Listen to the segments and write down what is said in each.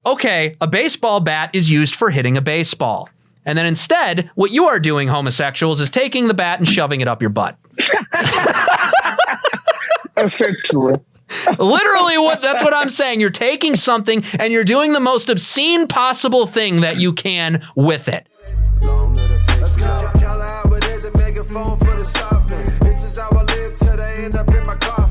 okay, a baseball bat is used for hitting a baseball. And then instead, what you are doing, homosexuals, is taking the bat and shoving it up your butt. Essentially. Literally, that's what I'm saying. You're taking something and you're doing the most obscene possible thing that you can with it.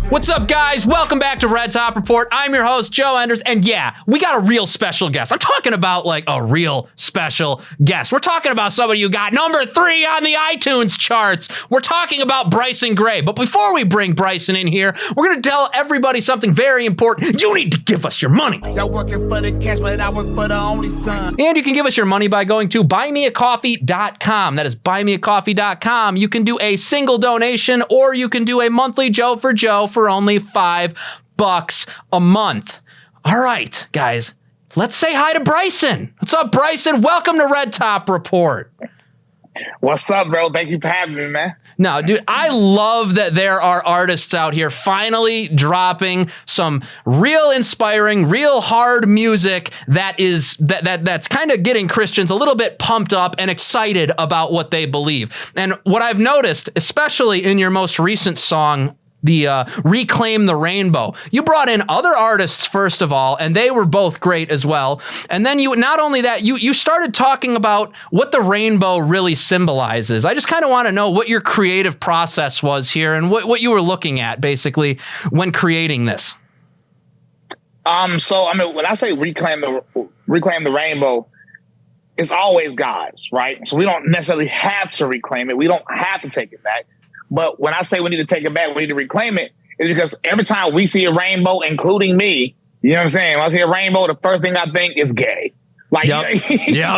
What's up, guys? Welcome back to Red Top Report. I'm your host, Joe Enders, and yeah, we got a real special guest. I'm talking about like a real special guest. We're talking about somebody who got number 3 on the iTunes charts. We're talking about Bryson Gray. But before we bring Bryson in here, we're going to tell everybody something very important. You need to give us your money. Y'all working for the cash, but I work for the only son. And you can give us your money by going to buymeacoffee.com. That is buymeacoffee.com. You can do a single donation or you can do a monthly Joe for Joe for only $5 a month. All right, guys, let's say hi to Bryson. What's up, Bryson? Welcome to Red Top Report. What's up, bro? Thank you for having me, man. No, dude, I love that there are artists out here finally dropping some real inspiring, real hard music that's kind of getting Christians a little bit pumped up and excited about what they believe. And what I've noticed, especially in your most recent song, the Reclaim the Rainbow, you brought in other artists first of all, and they were both great as well. And then you, not only that, you started talking about what the rainbow really symbolizes. I just kind of want to know what your creative process was here and what you were looking at basically when creating this. So I mean, when I say reclaim the rainbow, it's always God's, right? So we don't necessarily have to reclaim it. We don't have to take it back. But when I say we need to take it back, we need to reclaim it, is because every time we see a rainbow, including me, you know what I'm saying? When I see a rainbow, the first thing I think is gay. Like, yep.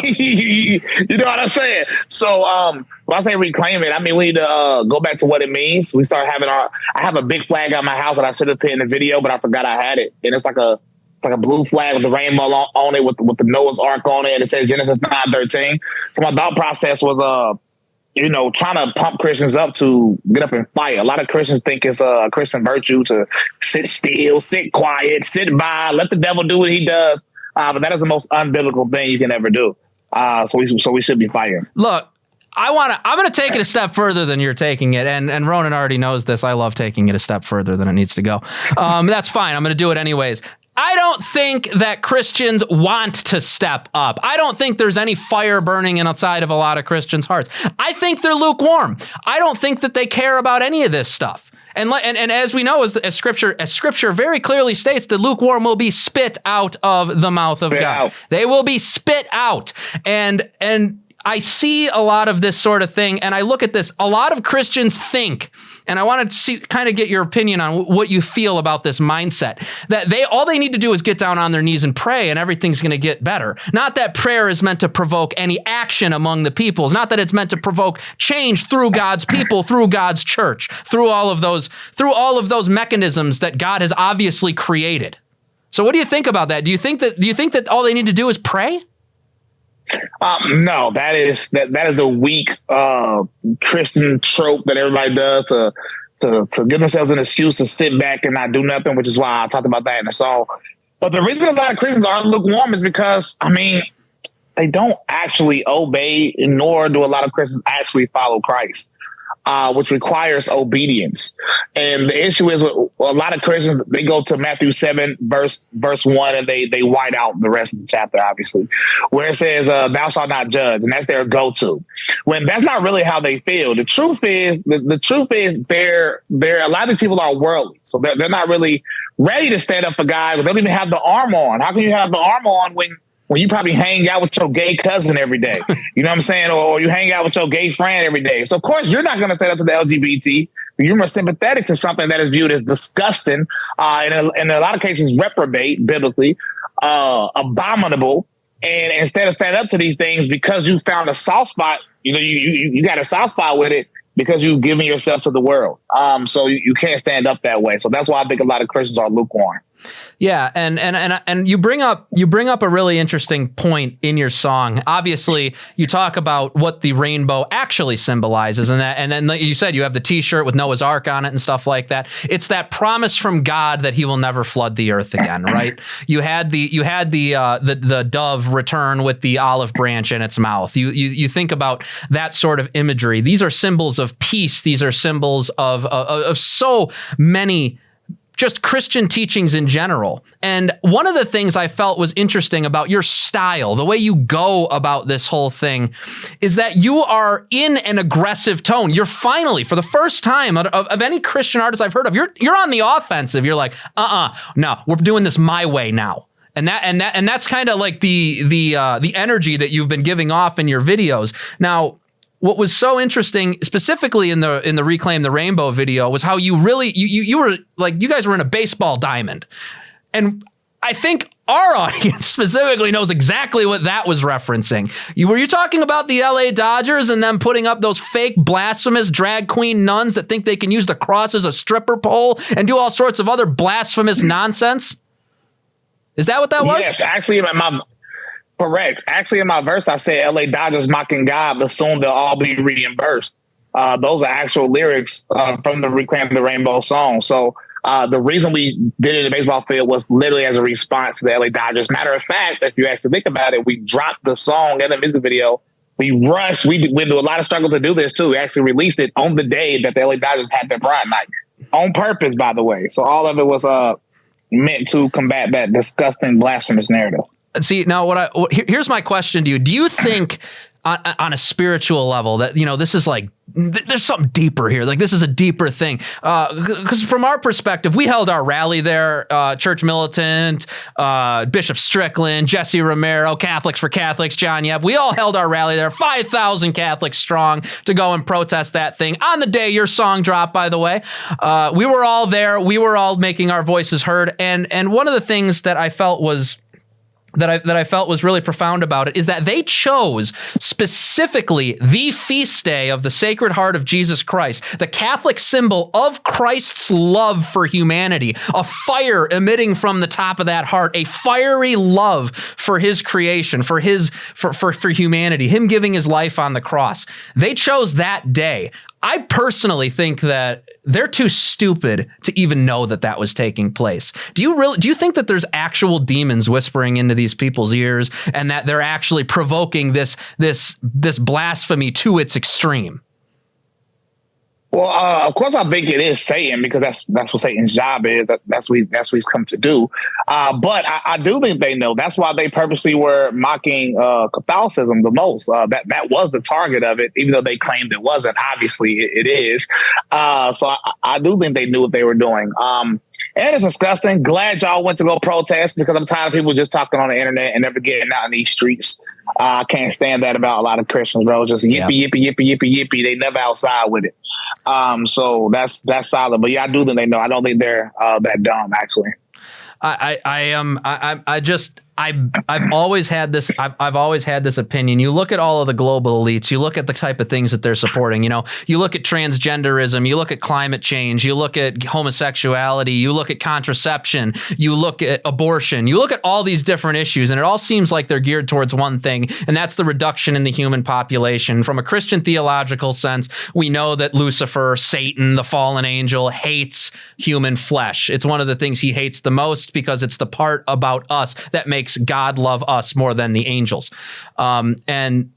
You know what I'm saying? So when I say reclaim it, I mean, we need to go back to what it means. We start having I have a big flag on my house that I should have put in the video, but I forgot I had it. And it's like a blue flag with the rainbow on it with the Noah's Ark on it. And it says Genesis 9:13. So my thought process was, trying to pump Christians up to get up and fight. A lot of Christians think it's a Christian virtue to sit still, sit quiet, sit by, let the devil do what he does. But that is the most unbiblical thing you can ever do. So we should be fighting. Look, I'm going to take it a step further than you're taking it. And Ronan already knows this. I love taking it a step further than it needs to go. That's fine. I'm going to do it anyways. I don't think that Christians want to step up. I don't think there's any fire burning inside of a lot of Christians' hearts. I think they're lukewarm. I don't think that they care about any of this stuff. And as we know, as Scripture very clearly states, the lukewarm will be spit out of the mouth of God. They will be spit out. And I see a lot of this sort of thing, and I look at this. A lot of Christians think, and I want to kind of get your opinion on what you feel about this mindset, that all they need to do is get down on their knees and pray, and everything's going to get better. Not that prayer is meant to provoke any action among the peoples. Not that it's meant to provoke change through God's people, through God's church, through all of those mechanisms that God has obviously created. So, what do you think about that? Do you think that all they need to do is pray? No, that is the weak Christian trope that everybody does to give themselves an excuse to sit back and not do nothing, which is why I talked about that in the song. But the reason a lot of Christians are lukewarm is because, I mean, they don't actually obey, nor do a lot of Christians actually follow Christ, which requires obedience. And the issue is with a lot of Christians, they go to Matthew 7, verse 1, and they white out the rest of the chapter, obviously, where it says, thou shalt not judge. And that's their go-to. When that's not really how they feel. The truth is, they're a lot of these people are worldly. So they're not really ready to stand up for God, but they don't even have the armor on. How can you have the armor on when you probably hang out with your gay cousin every day? You know what I'm saying? Or you hang out with your gay friend every day. So, of course, you're not going to stand up to the LGBT. You're more sympathetic to something that is viewed as disgusting, and in a lot of cases, reprobate biblically, abominable. And instead of standing up to these things because you found a soft spot, you got a soft spot with it because you've given yourself to the world. So you can't stand up that way. So that's why I think a lot of Christians are lukewarm. Yeah, and you bring up a really interesting point in your song. Obviously, you talk about what the rainbow actually symbolizes, and then like you said, you have the T-shirt with Noah's Ark on it and stuff like that. It's that promise from God that He will never flood the earth again, right? You had the dove return with the olive branch in its mouth. You think about that sort of imagery. These are symbols of peace. These are symbols of so many just Christian teachings in general. And one of the things I felt was interesting about your style, the way you go about this whole thing, is that you are in an aggressive tone. You're finally, for the first time of any Christian artist I've heard of, you're on the offensive. You're like, no, we're doing this my way now. And that's kind of like the energy that you've been giving off in your videos. Now, what was so interesting, specifically in the Reclaim the Rainbow video, was how you really you were like, you guys were in a baseball diamond, and I think our audience specifically knows exactly what that was referencing. Were you talking about the LA Dodgers and them putting up those fake blasphemous drag queen nuns that think they can use the cross as a stripper pole and do all sorts of other blasphemous nonsense? Is that what that was? Yes, actually, correct. Actually, in my verse, I said LA Dodgers mocking God, but soon they'll all be reimbursed. Those are actual lyrics from the Reclaim the Rainbow song. So the reason we did it in the baseball field was literally as a response to the LA Dodgers. Matter of fact, if you actually think about it, we dropped the song and the music video. We rushed. We do a lot of struggle to do this too. We actually released it on the day that the LA Dodgers had their Pride Night, on purpose, by the way. So all of it was meant to combat that disgusting, blasphemous narrative. See, now here's my question to you. Do you think on a spiritual level that, this is like, there's something deeper here? Like, this is a deeper thing. Because from our perspective, we held our rally there, Church Militant, Bishop Strickland, Jesse Romero, Catholics for Catholics, John Yep. We all held our rally there, 5,000 Catholics strong, to go and protest that thing on the day your song dropped, by the way. We were all there. We were all making our voices heard. And one of the things that I felt was really profound about it is that they chose specifically the feast day of the Sacred Heart of Jesus Christ, the Catholic symbol of Christ's love for humanity, a fire emitting from the top of that heart, a fiery love for his creation, for humanity, him giving his life on the cross. They chose that day. I personally think that they're too stupid to even know that was taking place. Do you think that there's actual demons whispering into these people's ears and that they're actually provoking this blasphemy to its extreme? Well, of course, I think it is Satan, because that's what Satan's job is. That's what he's come to do. But I do think they know. That's why they purposely were mocking Catholicism the most. That was the target of it, even though they claimed it wasn't. Obviously, it is. So I do think they knew what they were doing. And it's disgusting. Glad y'all went to go protest, because I'm tired of people just talking on the internet and never getting out in these streets. I can't stand that about a lot of Christians, bro. Just yippee, yippee, yippee, yippie, yippee. They never outside with it. So that's solid. But yeah, I do think they know. I don't think they're that dumb, actually. I've always had this opinion. You look at all of the global elites, you look at the type of things that they're supporting. You look at transgenderism, you look at climate change, you look at homosexuality, you look at contraception, you look at abortion, you look at all these different issues, and it all seems like they're geared towards one thing, and that's the reduction in the human population. From a Christian theological sense, we know that Lucifer, Satan, the fallen angel, hates human flesh. It's one of the things he hates the most, because it's the part about us that makes God love us more than the angels. And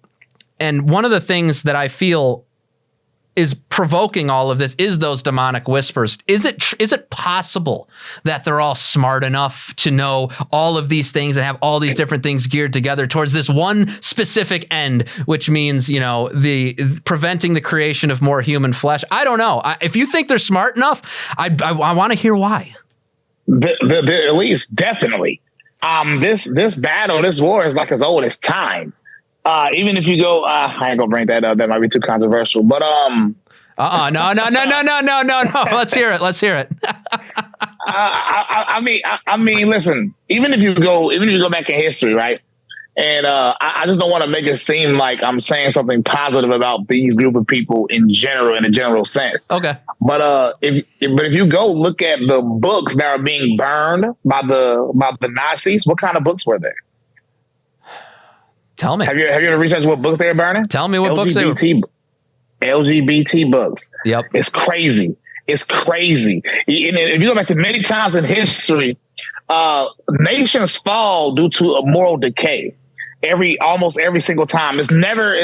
one of the things that I feel is provoking all of this is those demonic whispers. Is it possible that they're all smart enough to know all of these things and have all these different things geared together towards this one specific end, which means, the preventing the creation of more human flesh? I don't know. If you think they're smart enough, I want to hear why. The at least definitely. This battle, this war is like as old as time. Even if you go, I ain't gonna bring that up. That might be too controversial. But no. Let's hear it. I mean, listen. Even if you go back in history, right? And I just don't want to make it seem like I'm saying something positive about these group of people in general, in a general sense. Okay. But if you go look at the books that are being burned by the Nazis, what kind of books were they? Tell me. Have you ever researched what books they were burning? Tell me what books they were. LGBT books. Yep. It's crazy. It's crazy. And if you go back to many times in history, nations fall due to a moral decay. Almost every single time. It's never,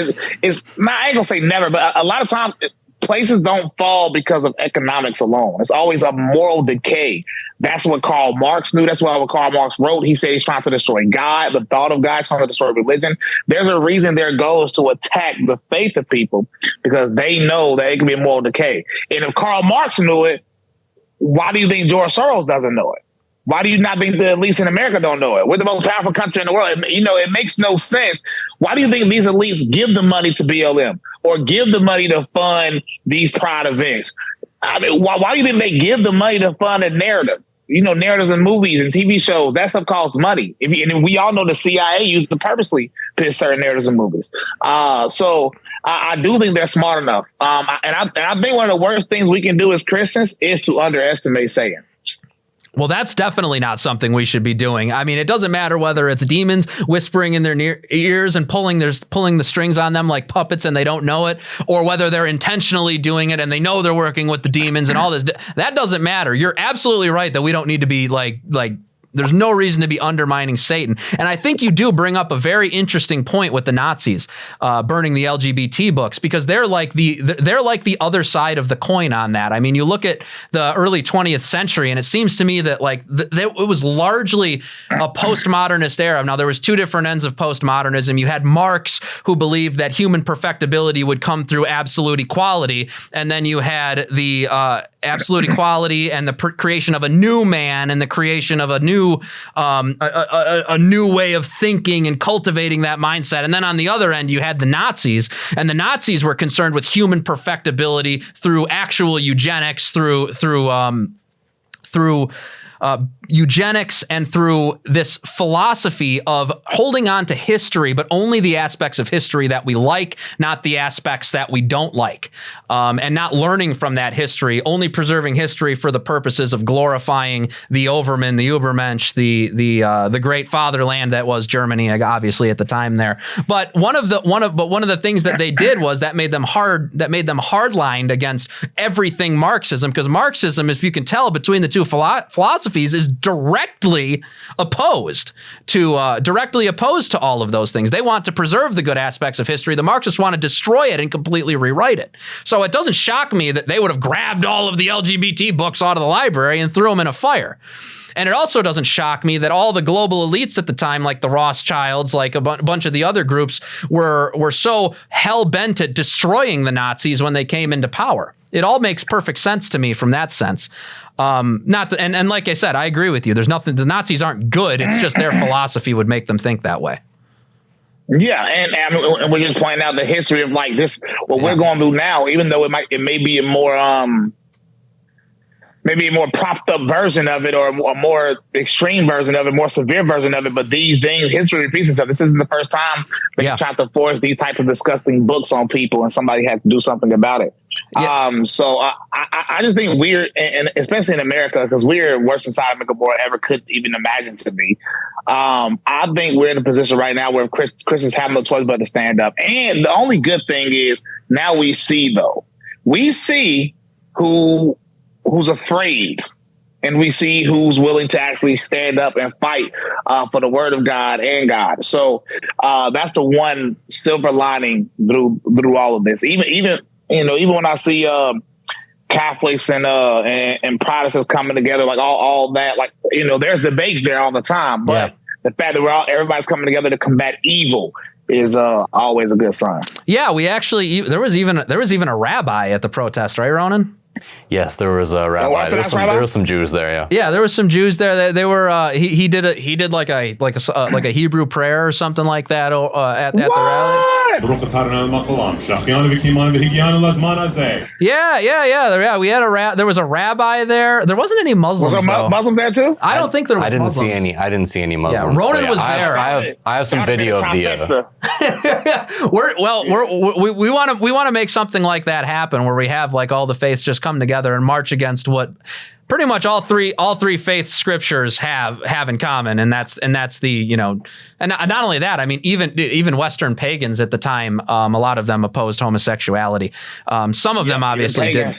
it's not, I ain't gonna say never, but a lot of times places don't fall because of economics alone. It's always a moral decay. That's what Karl Marx knew. That's what Karl Marx wrote. He said he's trying to destroy God, the thought of God, trying to destroy religion. There's a reason their goal is to attack the faith of people, because they know that it can be a moral decay. And if Karl Marx knew it, why do you think George Soros doesn't know it? Why do you not think the elites in America don't know it? We're the most powerful country in the world. It makes no sense. Why do you think these elites give the money to BLM or give the money to fund these pride events? I mean, why do you think they give the money to fund a narrative? Narratives in movies and TV shows, that stuff costs money. And we all know the CIA used to purposely pitch certain narratives in movies. So I do think they're smart enough. And I think one of the worst things we can do as Christians is to underestimate Satan. Well, that's definitely not something we should be doing. I mean, it doesn't matter whether it's demons whispering in their ears and pulling the strings on them like puppets and they don't know it, or whether they're intentionally doing it and they know they're working with the demons and all this. That doesn't matter. You're absolutely right that we don't need to be like there's no reason to be undermining Satan. And I think you do bring up a very interesting point with the Nazis burning the LGBT books, because they're like the other side of the coin on that. I mean, you look at the early 20th century, and it seems to me that it was largely a postmodernist era. Now, there was two different ends of postmodernism. You had Marx, who believed that human perfectibility would come through absolute equality, and then you had the absolute equality and the creation of a new man and the creation of a new way of thinking and cultivating that mindset. And then on the other end, you had the Nazis, and the Nazis were concerned with human perfectibility through actual eugenics, through eugenics, and through this philosophy of holding on to history, but only the aspects of history that we like, not the aspects that we don't like, and not learning from that history, only preserving history for the purposes of glorifying the Overman, the Übermensch, the great fatherland that was Germany, obviously at the time there. But one of the things that they did was that made them hardlined against everything Marxism, because Marxism, if you can tell between the two philosophies, is directly opposed to all of those things. They want to preserve the good aspects of history. The Marxists want to destroy it and completely rewrite it. So it doesn't shock me that they would have grabbed all of the LGBT books out of the library and threw them in a fire. And it also doesn't shock me that all the global elites at the time, like the Rothschilds, like a bunch of the other groups, were so hell-bent at destroying the Nazis when they came into power. It all makes perfect sense to me from that sense. And like I said, I agree with you. There's nothing. The Nazis aren't good. It's just their philosophy would make them think that way. Yeah, and we're just pointing out the history of like this. What we're going through now, even though it may be a more maybe a more propped up version of it, or a more extreme version of it, more severe version of it. But these things, history repeats itself. This isn't the first time they tried to force these type of disgusting books on people, and somebody had to do something about it. Yeah. So I just think we're, and especially in America, because we're worse inside America than I ever could even imagine to be. I think we're in a position right now where Christians have no choice but to stand up. And the only good thing is now we see who's afraid, and we see who's willing to actually stand up and fight for the word of God and God. So that's the one silver lining through all of this. Even when I see Catholics and Protestants coming together, like all that, like, there's debates there all the time, but the fact that everybody's coming together to combat evil is always a good sign. Yeah, we actually, there was even a rabbi at the protest, right, Ronan? Yes, there was a rabbi. There was some Jews there. Yeah. Yeah, there was some Jews there. They were. He did like a Hebrew prayer or something like that at the rally. Yeah. We had there was a rabbi there. There wasn't any Muslims. Was there Muslims there too? I don't think there was. I didn't Muslims. see any Muslims. Yeah, Ronan was there. I have some video of the. We want to make something like that happen where we have like all the faiths just come together and march against what pretty much all three faith scriptures have in common, and that's the and not only that, I mean even Western pagans at the time, a lot of them opposed homosexuality. Some of them obviously did.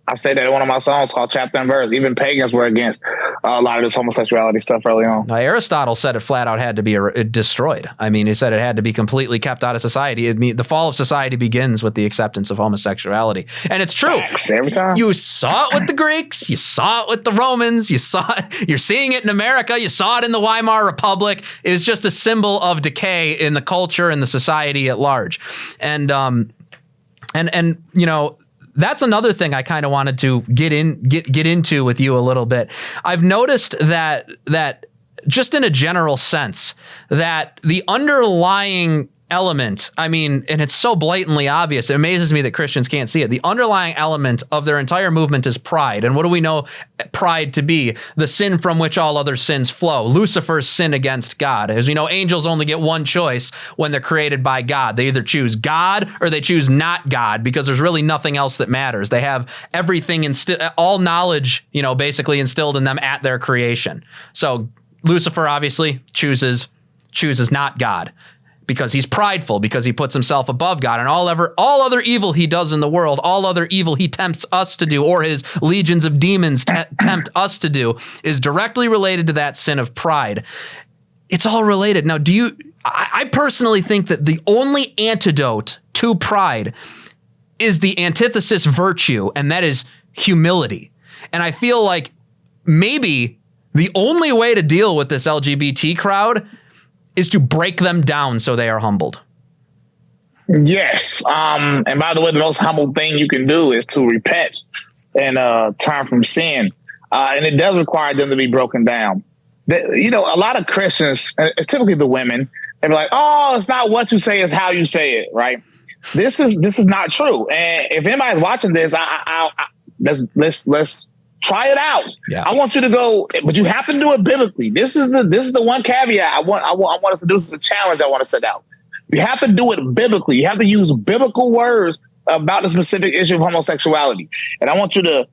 I say that in one of my songs called Chapter and Verse. Even pagans were against a lot of this homosexuality stuff early on. Aristotle said it flat out had to be destroyed. I mean, he said it had to be completely kept out of society. The fall of society begins with the acceptance of homosexuality. And it's true. Facts, every time. You saw it with the Greeks. You saw it with the Romans. You're seeing it in America. You saw it in the Weimar Republic. It was just a symbol of decay in the culture and the society at large. And that's another thing I kind of wanted to get into with you a little bit. I've noticed that just in a general sense, that the underlying element, I mean, and it's so blatantly obvious, it amazes me that Christians can't see it. The underlying element of their entire movement is pride. And what do we know pride to be? The sin from which all other sins flow. Lucifer's sin against God. As we know, angels only get one choice when they're created by God. They either choose God or they choose not God, because there's really nothing else that matters. They have everything, all knowledge, basically instilled in them at their creation. So Lucifer obviously chooses not God, because he's prideful, because he puts himself above God, and all other evil he does in the world, all other evil he tempts us to do, or his legions of demons tempt us to do, is directly related to that sin of pride. It's all related. Now, I personally think that the only antidote to pride is the antithesis virtue, and that is humility. And I feel like maybe the only way to deal with this LGBT crowd is to break them down so they are humbled. Yes. And by the way, the most humble thing you can do is to repent and turn from sin. And it does require them to be broken down. A lot of Christians, it's typically the women, they're like, oh, it's not what you say, it's how you say it, right? This is not true. And if anybody's watching this, let's try it out. Yeah. I want you to go, but you have to do it biblically. This is the one caveat I want us to do. This is a challenge I want to set out. You have to do it biblically. You have to use biblical words about the specific issue of homosexuality. And I want you to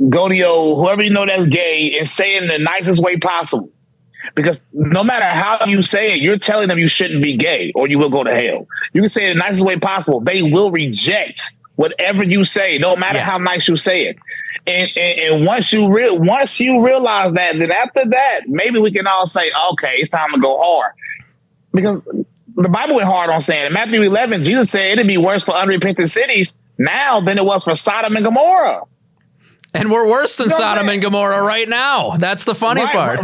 go to whoever you know that's gay and say it in the nicest way possible. Because no matter how you say it, you're telling them you shouldn't be gay or you will go to hell. You can say it in the nicest way possible. They will reject whatever you say, no matter how nice you say it. And once you realize that, then after that, maybe we can all say, okay, it's time to go hard. Because the Bible went hard on saying, in Matthew 11, Jesus said it'd be worse for unrepentant cities now than it was for Sodom and Gomorrah. And we're worse than Sodom and Gomorrah right now. That's the funny part.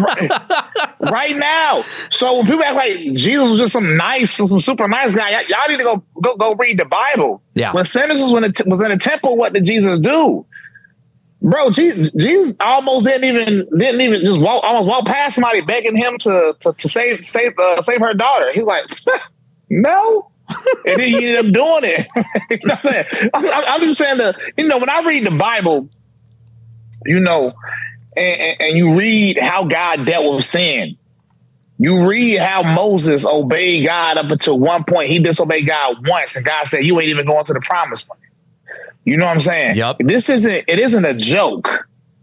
Right now. So when people act like Jesus was just some super nice guy, y'all need to go read the Bible. Yeah. When sinners was in the temple, what did Jesus do? Bro, Jesus almost didn't even just walk past somebody begging him to save her daughter. He was like, no. And then he ended up doing it. You know what I'm saying? I'm just saying when I read the Bible, and you read how God dealt with sin. You read how Moses obeyed God up until one point. He disobeyed God once, and God said, you ain't even going to the promised land. You know what I'm saying? Yep. It isn't a joke.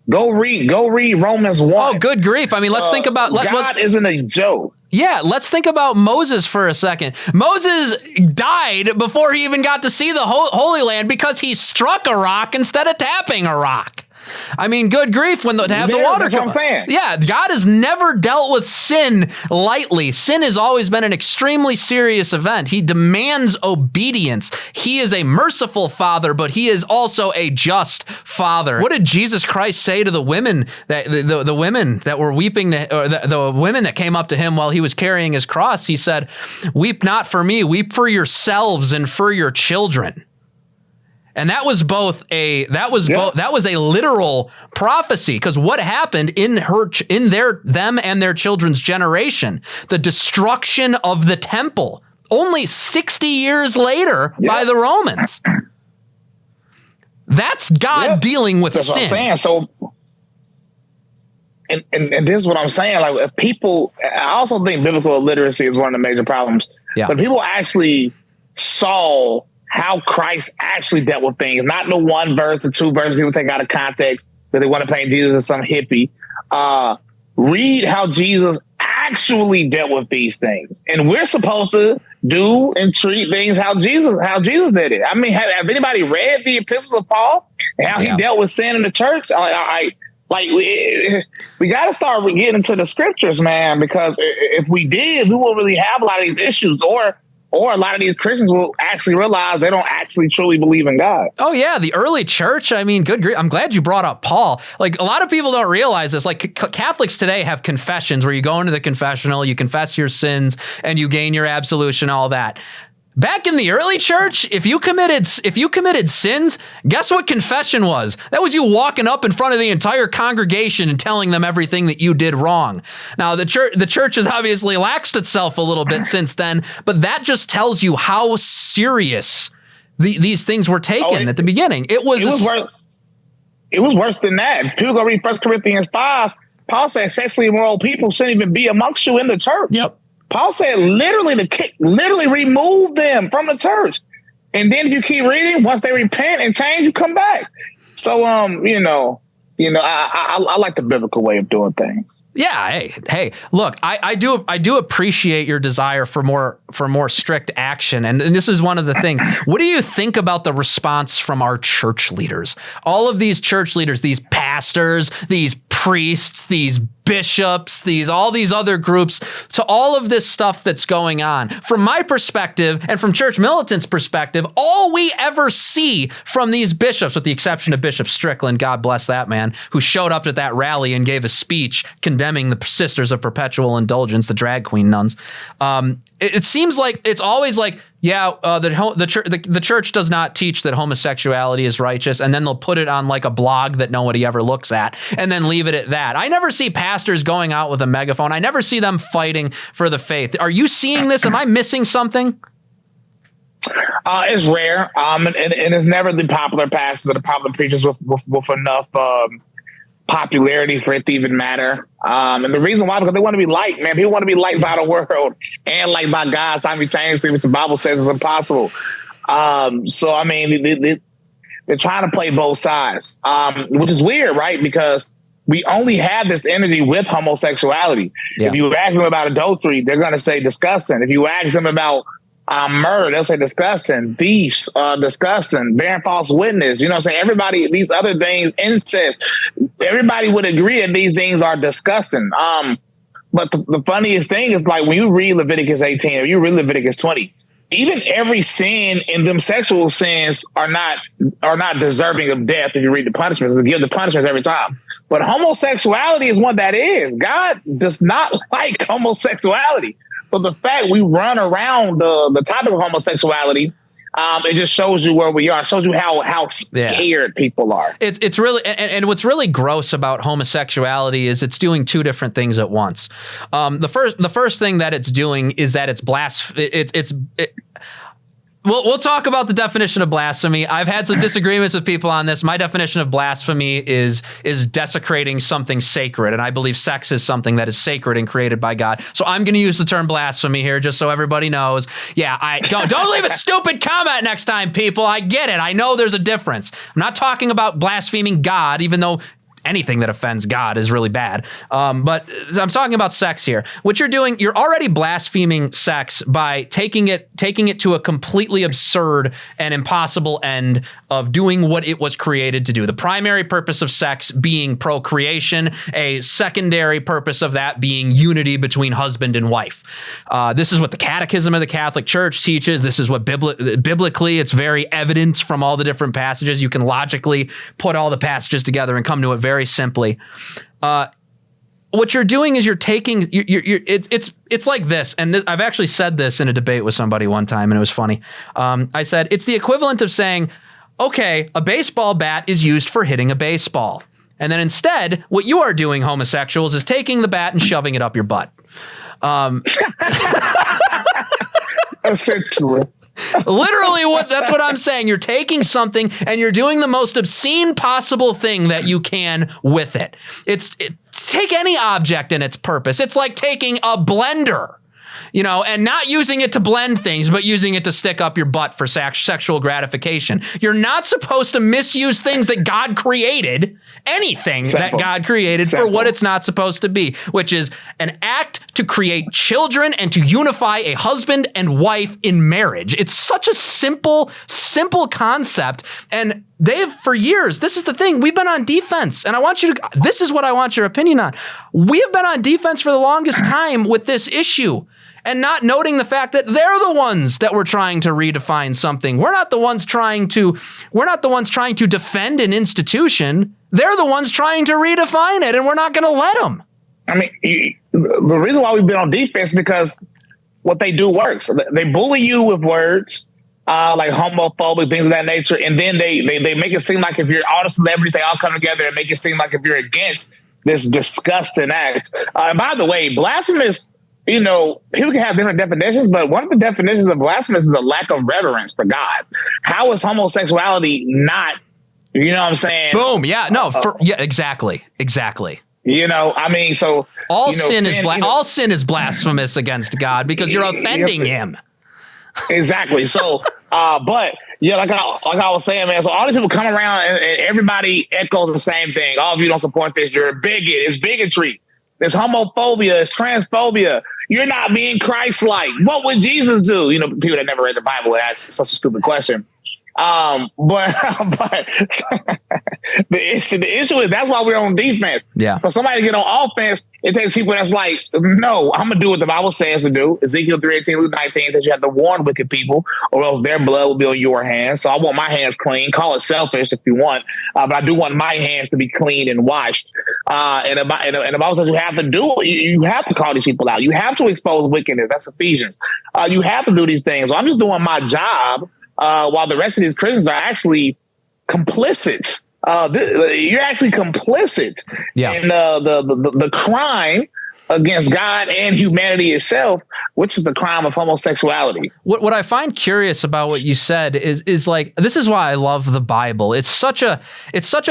Go read Romans 1. Oh, good grief. I mean, let's think about... God isn't a joke. Yeah, let's think about Moses for a second. Moses died before he even got to see the Holy Land because he struck a rock instead of tapping a rock. I mean, good grief, to have the water that's come. what I'm saying. Yeah, God has never dealt with sin lightly. Sin has always been an extremely serious event. He demands obedience. He is a merciful father, but he is also a just father. What did Jesus Christ say to the women that the women that were weeping, or the women that came up to him while he was carrying his cross? He said, "Weep not for me, weep for yourselves and for your children." And that was that was a literal prophecy, because what happened in them and their children's generation, the destruction of the temple, only 60 years later by the Romans. That's God dealing with sin. What I'm saying. So, and this is what I'm saying. Like, if people, I also think biblical illiteracy is one of the major problems. Yeah. But people actually saw how Christ actually dealt with things, not the one verse, the two verses people take out of context that they want to paint Jesus as some hippie. Read how Jesus actually dealt with these things, and we're supposed to do and treat things how Jesus did it. I mean, have anybody read the epistles of Paul and how he dealt with sin in the church? We got to start getting into the scriptures, man, because if we did, we won't really have a lot of these issues, or a lot of these Christians will actually realize they don't actually truly believe in God. Oh, yeah. The early church. I mean, good grief. I'm glad you brought up Paul. Like, a lot of people don't realize this. Like, Catholics today have confessions where you go into the confessional, you confess your sins, and you gain your absolution, all that. Back in the early church, if you committed sins, guess what confession was? That was you walking up in front of the entire congregation and telling them everything that you did wrong. Now, the church has obviously laxed itself a little bit since then, but that just tells you how serious these things were taken at the beginning. It was worse than that. If people go read 1 Corinthians 5, Paul said sexually immoral people shouldn't even be amongst you in the church. Yep. Paul said literally remove them from the church. And then if you keep reading, once they repent and change, you come back. So, I like the biblical way of doing things. Yeah. Hey, look, I do appreciate your desire for more strict action. And this is one of the things. What do you think about the response from our church leaders? All of these church leaders, these pastors, these priests, these bishops, all these other groups, to all of this stuff that's going on. From my perspective and from Church Militant's perspective, all we ever see from these bishops, with the exception of Bishop Strickland, God bless that man, who showed up at that rally and gave a speech condemning the Sisters of Perpetual Indulgence, the drag queen nuns. It seems like it's always like, the church does not teach that homosexuality is righteous, and then they'll put it on like a blog that nobody ever looks at, and then leave it at that. I never see pastors going out with a megaphone. I never see them fighting for the faith. Are you seeing this? Am I missing something? It's rare, and it's never the popular pastors or the popular preachers with enough popularity for it to even matter. And the reason why, because they want to be liked, man. People want to be liked by the world and liked by God simultaneously, which the Bible says is impossible. So, I mean, they're trying to play both sides, which is weird, right? Because we only have this energy with homosexuality. Yeah. If you ask them about adultery, they're going to say disgusting. If you ask them about murder, they'll say disgusting. Thieves, disgusting. Bearing false witness. You know what I'm saying? Everybody, these other things, incest, everybody would agree that these things are disgusting. But the funniest thing is, like, when you read Leviticus 18 or you read Leviticus 20, even every sin in them sexual sins are not deserving of death if you read the punishments. They give the punishments every time. But homosexuality is one that is. God does not like homosexuality. But the fact we run around the topic of homosexuality, it just shows you where we are. It shows you how scared people are. It's really, and what's really gross about homosexuality is it's doing two different things at once. The first thing that it's doing is that it's We'll talk about the definition of blasphemy. I've had some disagreements with people on this. My definition of blasphemy is desecrating something sacred, and I believe sex is something that is sacred and created by God. So I'm going to use the term blasphemy here, just so everybody knows. Yeah, don't leave a stupid comment next time, people. I get it. I know there's a difference. I'm not talking about blaspheming God, even though anything that offends God is really bad. But I'm talking about sex here. What you're doing, you're already blaspheming sex by taking it to a completely absurd and impossible end of doing what it was created to do. The primary purpose of sex being procreation, a secondary purpose of that being unity between husband and wife. This is what the Catechism of the Catholic Church teaches. This is what biblically, it's very evident from all the different passages. You can logically put all the passages together and come to it very simply. What you're doing is you're taking it's like this, and I've actually said this in a debate with somebody one time, and it was funny. I said it's the equivalent of saying, okay, a baseball bat is used for hitting a baseball. And then instead, what you are doing, homosexuals, is taking the bat and shoving it up your butt. Essentially. Literally, that's what I'm saying. You're taking something and you're doing the most obscene possible thing that you can with it. Take any object and its purpose. It's like taking a blender, and not using it to blend things, but using it to stick up your butt for sexual gratification. You're not supposed to misuse things that God created, anything that God created for what it's not supposed to be, which is an act to create children and to unify a husband and wife in marriage. It's such a simple concept. And for years, this is the thing, we've been on defense, and this is what I want your opinion on. We have been on defense for the longest time with this issue, and not noting the fact that they're the ones that were trying to redefine something. We're not the ones trying to defend an institution. They're the ones trying to redefine it, and we're not going to let them. I mean, the reason why we've been on defense is because what they do works. They bully you with words, like homophobic, things of that nature, and then they make it seem like if you're all the celebrities, they all come together and make it seem like if you're against this disgusting act. And by the way, blasphemous, people can have different definitions, but one of the definitions of blasphemous is a lack of reverence for God. How is homosexuality not, what I'm saying? Boom. Yeah, no, exactly. I mean, so all sin is blasphemous against God because you're offending him. Exactly. So, but yeah, like I was saying, man, so all these people come around and everybody echoes the same thing. All of you don't support this. You're a bigot. It's bigotry. There's homophobia. It's transphobia. You're not being Christ-like. What would Jesus do? People that never read the Bible ask such a stupid question. But the issue is that's why we're on defense. Yeah. For somebody to get on offense, it takes people that's like, no, I'm gonna do what the Bible says to do. Ezekiel 3:18, Luke 19 says you have to warn wicked people, or else their blood will be on your hands. So I want my hands clean. Call it selfish if you want, but I do want my hands to be clean and washed. And the Bible says you have to do it. You have to call these people out. You have to expose wickedness. That's Ephesians. You have to do these things. So I'm just doing my job. While the rest of these Christians are actually complicit. You're actually complicit in the crime against God and humanity itself, which is the crime of homosexuality. What I find curious about what you said is like, this is why I love the Bible. It's such a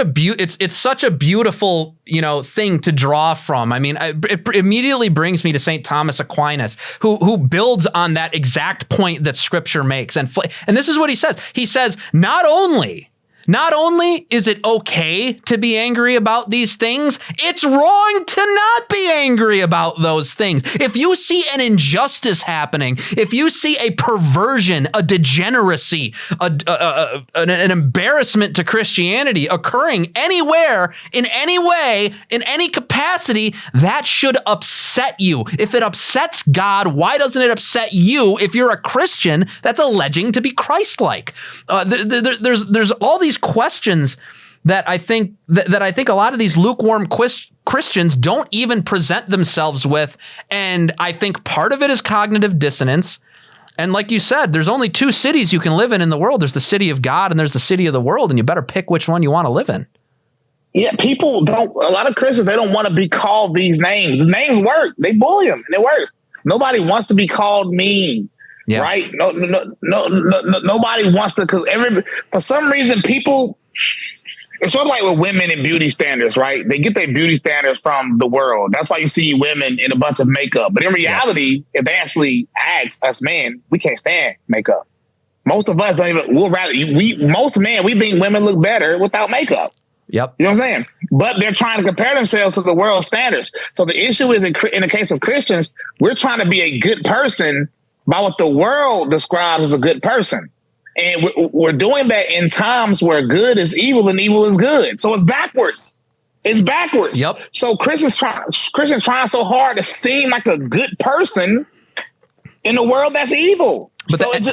beautiful, thing to draw from. I mean, it immediately brings me to St. Thomas Aquinas, who builds on that exact point that Scripture makes. And this is what he says. He says, not only is it okay to be angry about these things, it's wrong to not be angry about those things. If you see an injustice happening, if you see a perversion, a degeneracy, an embarrassment to Christianity occurring anywhere, in any way, in any capacity, that should upset you. If it upsets God, why doesn't it upset you if you're a Christian that's alleging to be Christ-like? There's all these questions that I think a lot of these lukewarm Christians don't even present themselves with, and I think part of it is cognitive dissonance. And like you said, there's only two cities you can live in the world. There's the city of God and there's the city of the world, and you better pick which one you want to live in. Yeah, people don't. A lot of Christians, they don't want to be called these names. The names work. They bully them, and it works. Nobody wants to be called mean. Yeah. Right? No, nobody wants to, because for some reason, people, it's sort of like with women and beauty standards, right? They get their beauty standards from the world. That's why you see women in a bunch of makeup. But in reality, if they actually ask us men, we can't stand makeup. Most of us don't even, most men, we think women look better without makeup. Yep. You know what I'm saying? But they're trying to compare themselves to the world standards. So the issue is in the case of Christians, we're trying to be a good person by what the world describes as a good person. And we're doing that in times where good is evil and evil is good. So it's backwards. It's backwards. Yep. So Christians trying so hard to seem like a good person in a world that's evil. But so it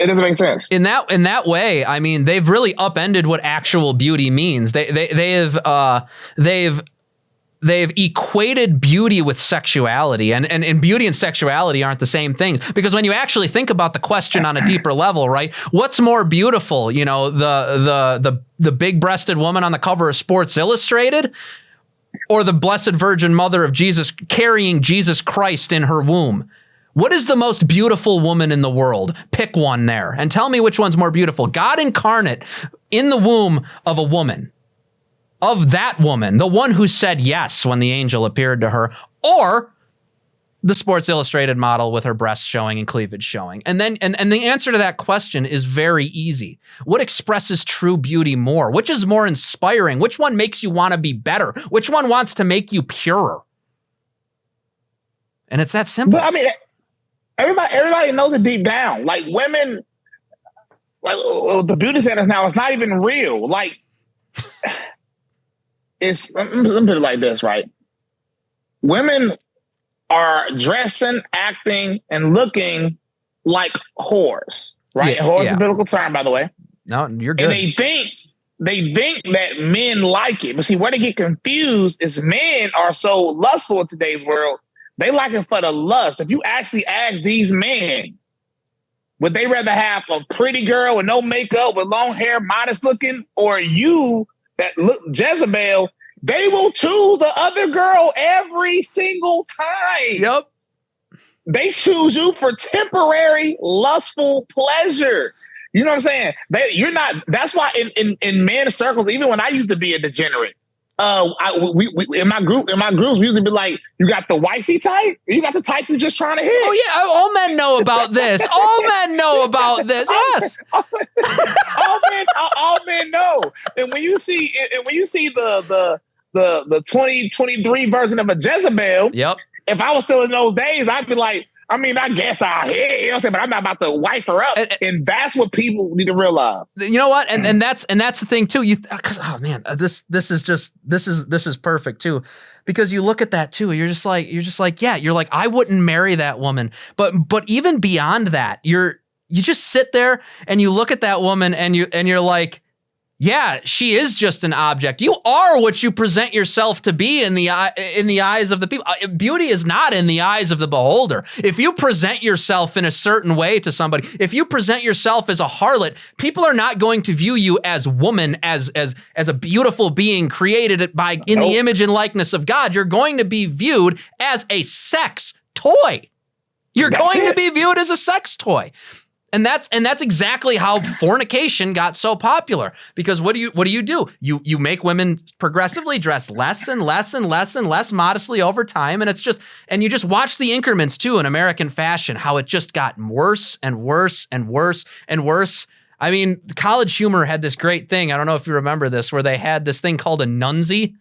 doesn't make sense. In that way, I mean, they've really upended what actual beauty means. They've they've equated beauty with sexuality, and beauty and sexuality aren't the same things, because when you actually think about the question on a deeper level, right? What's more beautiful, you know, the big-breasted woman on the cover of Sports Illustrated, or the Blessed Virgin Mother of Jesus carrying Jesus Christ in her womb? What is the most beautiful woman in the world? Pick one there and tell me which one's more beautiful. God incarnate in the womb of a woman, of that woman, the one who said yes when the angel appeared to her, or the Sports Illustrated model with her breasts showing and cleavage showing? And then and the answer to that question is very easy. What expresses true beauty more? Which is more inspiring? Which one makes you want to be better? Which one wants to make you purer? And it's that simple. But I mean, everybody knows it deep down. Like, women, like the beauty standards now, it's not even real. Like, let me put it like this, right? Women are dressing, acting, and looking like whores, right? Yeah, Whore is yeah. a biblical term, by the way. No, you're good. And they think that men like it. But see, where they get confused is men are so lustful in today's world. They like it for the lust. If you actually ask these men, would they rather have a pretty girl with no makeup, with long hair, modest looking, or you that look Jezebel? They will choose the other girl every single time. Yep. They choose you for temporary lustful pleasure. You know what I'm saying? You're not. That's why in men's circles, even when I used to be a degenerate, we in my groups we usually be like, you got the wifey type, you got the type you just trying to hit. Oh yeah, all men know about this. All men know about this. Yes. all men know. And when you see the 2023 version of a Jezebel, Yep. if I was still in those days, I'd be like, I mean, I guess I'll hit, you know what I'm saying? But I'm not about to wipe her up. And that's what people need to realize. You know what? And that's the thing too. Oh man, this is perfect too. Because you look at that too, you're just like, yeah, you're like, I wouldn't marry that woman. But even beyond that, you just sit there and you look at that woman and you're like, yeah, she is just an object. You are what you present yourself to be in the eyes of the people. Beauty is not in the eyes of the beholder. If you present yourself in a certain way to somebody, if you present yourself as a harlot, people are not going to view you as woman, as a beautiful being created in the image and likeness of God. You're going to be viewed as a sex toy. You're going to be viewed as a sex toy. And that's exactly how fornication got so popular. Because what do you do? You make women progressively dress less and less and less and less modestly over time, and you just watch the increments too in American fashion, how it just got worse and worse and worse and worse. I mean, College Humor had this great thing. I don't know if you remember this, where they had this thing called a nunzie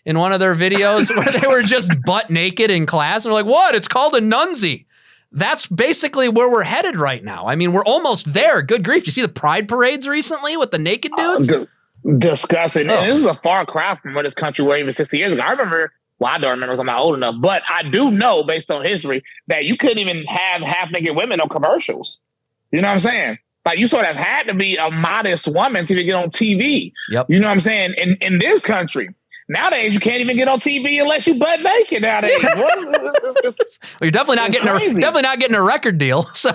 in one of their videos where they were just butt naked in class, and they're like, "What? It's called a nunzie." That's basically where we're headed right now. I mean, we're almost there. Good grief. You see the pride parades recently with the naked dudes? Disgusting. And this is a far cry from where this country was even 60 years ago. I remember, well, I don't remember because I'm not old enough, but I do know based on history that you couldn't even have half-naked women on commercials. You know what I'm saying? Like, you sort of had to be a modest woman to get on TV. Yep. You know what I'm saying? In this country. Nowadays, you can't even get on TV unless you butt naked nowadays. Well, you're definitely not getting a record deal. So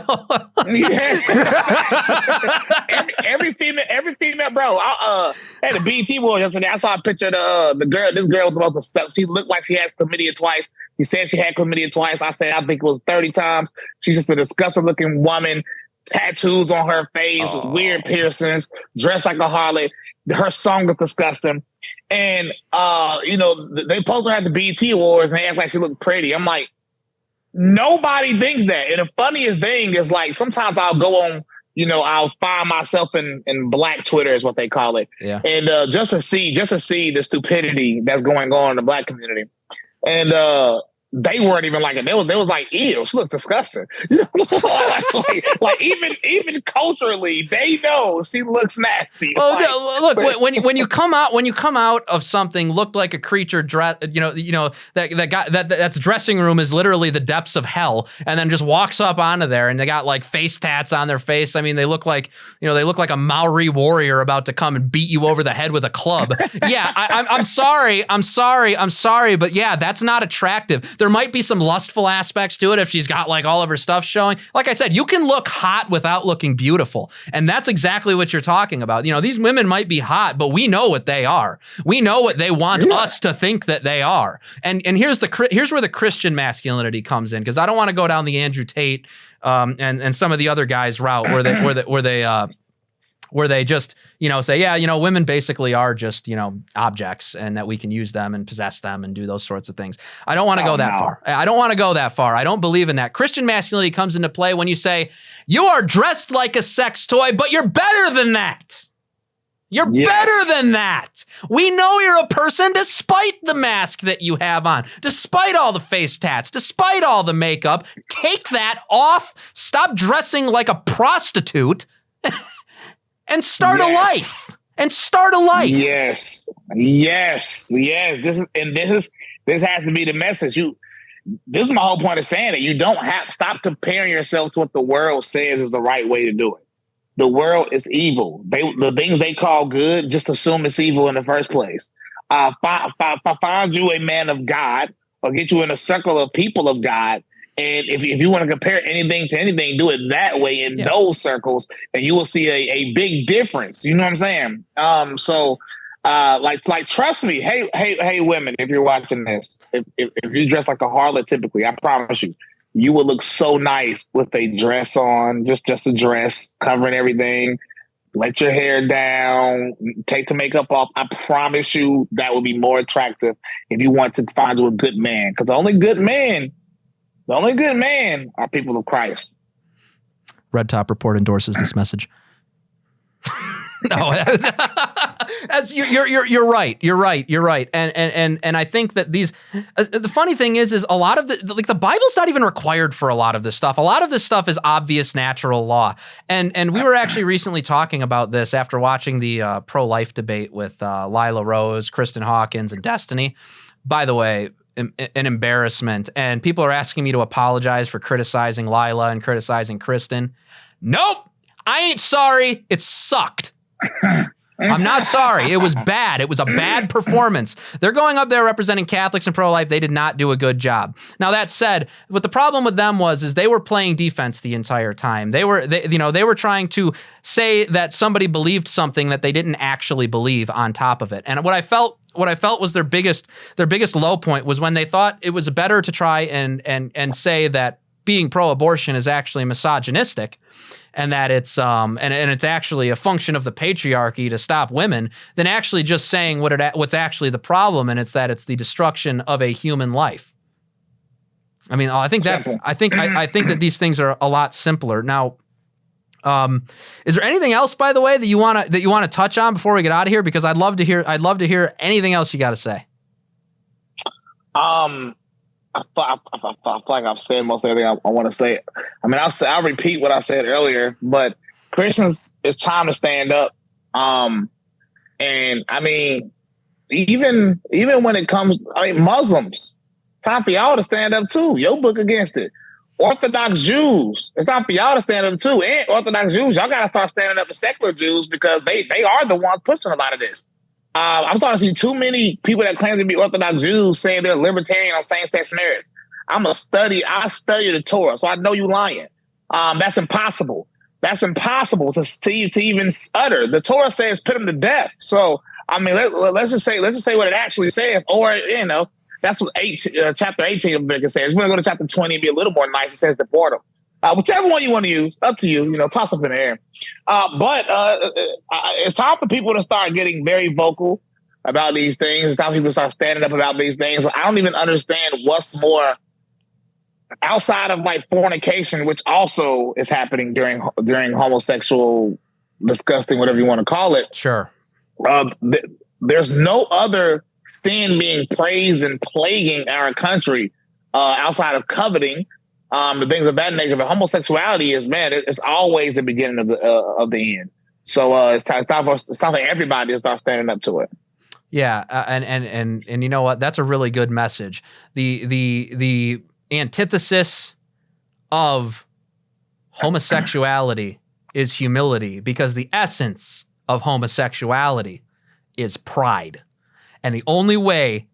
every female, bro. I had a BET Awards yesterday. I saw a picture of the girl. This girl was about to. She looked like she had chlamydia twice. He said she had chlamydia twice. I said I think it was 30 times. She's just a disgusting looking woman. Tattoos on her face, weird piercings, dressed like a harlot. Her song was disgusting. And, they posted her at the BET Awards and they act like she looked pretty. I'm like, nobody thinks that. And the funniest thing is, like, sometimes I'll go on, I'll find myself in Black Twitter is what they call it. Yeah. And just to see the stupidity that's going on in the Black community. And they weren't even like it. They was like, ew, she looks disgusting. like even culturally, they know she looks nasty. Oh, like, look, when you come out of something looked like a creature dress, that's dressing room is literally the depths of hell, and then just walks up onto there, and they got like face tats on their face. I mean, they look like a Maori warrior about to come and beat you over the head with a club. Yeah, I'm sorry, but yeah, that's not attractive. There might be some lustful aspects to it if she's got like all of her stuff showing. Like I said, you can look hot without looking beautiful. And that's exactly what you're talking about. These women might be hot, but we know what they are. We know what they want us to think that they are. And here's where the Christian masculinity comes in, because I don't want to go down the Andrew Tate and some of the other guys' route where they just, say, yeah, women basically are just, objects, and that we can use them and possess them and do those sorts of things. I don't want to go that far. I don't want to go that far. I don't believe in that. Christian masculinity comes into play when you say, you are dressed like a sex toy, but you're better than that. You're better than that. We know you're a person despite the mask that you have on, despite all the face tats, despite all the makeup. Take that off. Stop dressing like a prostitute. And start a life. Yes. This has to be the message. This is my whole point of saying it. You don't have stop comparing yourself to what the world says is the right way to do it. The world is evil. The things they call good, just assume it's evil in the first place. Find you a man of God, or get you in a circle of people of God. And if you want to compare anything to anything, do it that way in those circles, and you will see a big difference. You know what I'm saying? Like trust me. Hey, women, if you're watching this, if you dress like a harlot, typically, I promise you will look so nice with a dress on, just a dress covering everything. Let your hair down, take the makeup off. I promise you that will be more attractive if you want to find you a good man, because the only good men are people of Christ. Red Top Report endorses this message. No, you're right. You're right. And I think that these, the funny thing is a lot of the Bible's not even required for a lot of this stuff. A lot of this stuff is obvious natural law. And we were actually recently talking about this after watching the pro-life debate with Lila Rose, Kristen Hawkins, and Destiny. By the way, an embarrassment. And people are asking me to apologize for criticizing Lila and criticizing Kristen. Nope, I ain't sorry. It sucked. I'm not sorry. It was bad. It was a bad performance. They're going up there representing Catholics and pro-life. They did not do a good job. Now, that said, what the problem with them is they were playing defense the entire time. They were trying to say that somebody believed something that they didn't actually believe on top of it. And what I felt was their biggest low point was when they thought it was better to try and say that being pro-abortion is actually misogynistic, and that it's and it's actually a function of the patriarchy to stop women, than actually just saying what's actually the problem, and it's the destruction of a human life. I mean, I think that these things are a lot simpler. Now, is there anything else, by the way, that you want to touch on before we get out of here? Because I'd love to hear anything else you got to say. I feel like I've said most everything I want to say. I mean, I'll repeat what I said earlier, but Christians, it's time to stand up. And I mean, even when it comes, Muslims, time for y'all to stand up too. Your book against it. Orthodox Jews, it's time for y'all to stand up too. And Orthodox Jews, y'all got to start standing up for secular Jews, because they are the ones pushing a lot of this. I'm starting to see too many people that claim to be Orthodox Jews saying they're libertarian on same-sex marriage. I study the Torah, so I know you lying. That's impossible. That's impossible to even utter. The Torah says put them to death. So I mean, let's just say what it actually says, or that's what chapter 18 of Leviticus says. We're gonna go to chapter 20 and be a little more nice. It says deport them. Whichever one you want to use, up to you. Toss up in the air. But it's time for people to start getting very vocal about these things. It's time for people to start standing up about these things. I don't even understand what's more outside of like fornication, which also is happening during homosexual disgusting, whatever you want to call it. Sure. There's no other sin being praised and plaguing our country outside of coveting, the things of that nature. But homosexuality is, man, it's always the beginning of the end. So it's time for everybody to start standing up to it. Yeah, and you know what? That's a really good message. The antithesis of homosexuality is humility, because the essence of homosexuality is pride. And the only way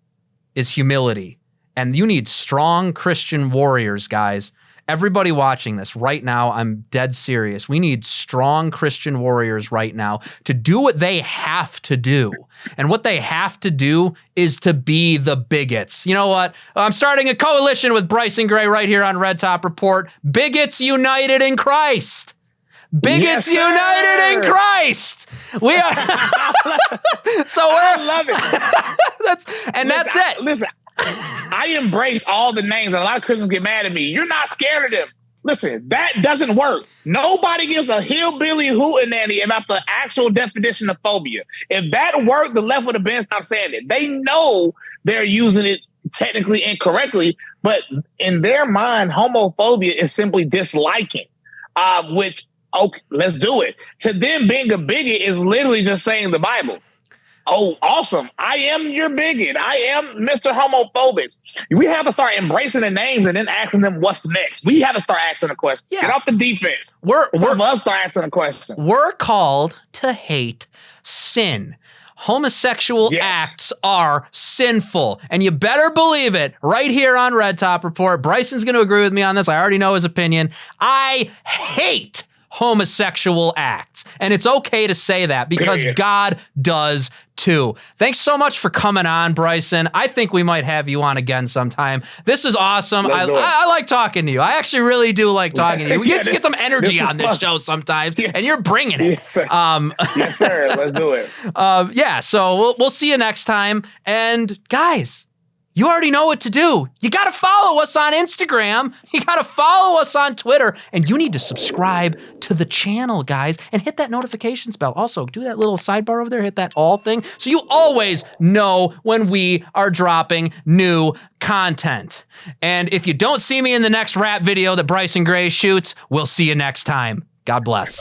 is humility. And you need strong Christian warriors, guys. Everybody watching this right now, I'm dead serious. We need strong Christian warriors right now to do what they have to do. And what they have to do is to be the bigots. You know what? I'm starting a coalition with Bryson Gray right here on Red Top Report. Bigots united in Christ. Bigots united in Christ. We are. So I love it. That's it. Listen. I embrace all the names, and a lot of Christians get mad at me. You're not scared of them. Listen, that doesn't work. Nobody gives a hillbilly hootenanny about the actual definition of phobia. If that worked, the left would have been stop saying it. They know they're using it technically incorrectly, but in their mind, homophobia is simply disliking, which, okay, let's do it. To them, being a bigot is literally just saying the Bible. Oh, awesome. I am your bigot. I am Mr. Homophobic. We have to start embracing the names and then asking them what's next. We have to start asking a question. Yeah. Get off the defense. Some of us start asking a question. We're called to hate sin. Homosexual acts are sinful. And you better believe it right here on Red Top Report. Bryson's going to agree with me on this. I already know his opinion. I hate homosexual acts. And it's okay to say that because God does too. Thanks so much for coming on, Bryson. I think we might have you on again sometime. This is awesome. I like talking to you. I actually really do like talking to you. We get to get some energy on this show sometimes, and you're bringing it. Yes, sir. Yes, sir. Let's do it. Yeah, so we'll see you next time. And guys, you already know what to do. You got to follow us on Instagram. You got to follow us on Twitter. And you need to subscribe to the channel, guys, and hit that notifications bell. Also, do that little sidebar over there. Hit that all thing so you always know when we are dropping new content. And if you don't see me in the next rap video that Bryson Gray shoots, we'll see you next time. God bless.